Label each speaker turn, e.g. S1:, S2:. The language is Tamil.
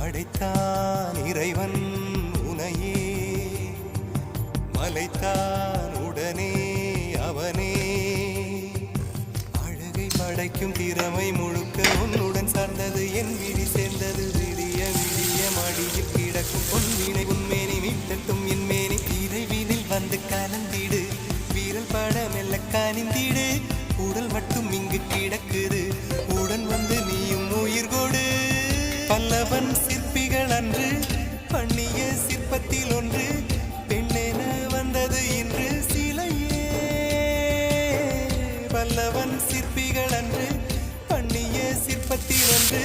S1: படைத்தான் இறைவன் உனையே மலைத்தான் உடனே அவனே அழகை படைக்கும் திறமை முழுக்க உன்னுடன் சார்ந்தது என் விழி சேர்ந்தது விடிய விடிய மடியில் கிடக்கும் பொன்வினை உன்மேனி மீட்டட்டும் என் மேனி இறைவினில் வந்து கலந்திடு வீரல் பட மெல்ல காணிந்திடு உடல் மட்டும் இங்கு கிடக்குது உடன் வந்து நீயும் உயிர் கொடு பல்லவன் சிற்பிகள் அன்று பண்ணிய சிற்பத்தில் ஒன்று பெண்ணென வந்தது இன்று சிலையே பல்லவன் சிற்பிகள் அன்று பண்ணிய சிற்பத்தில் ஒன்று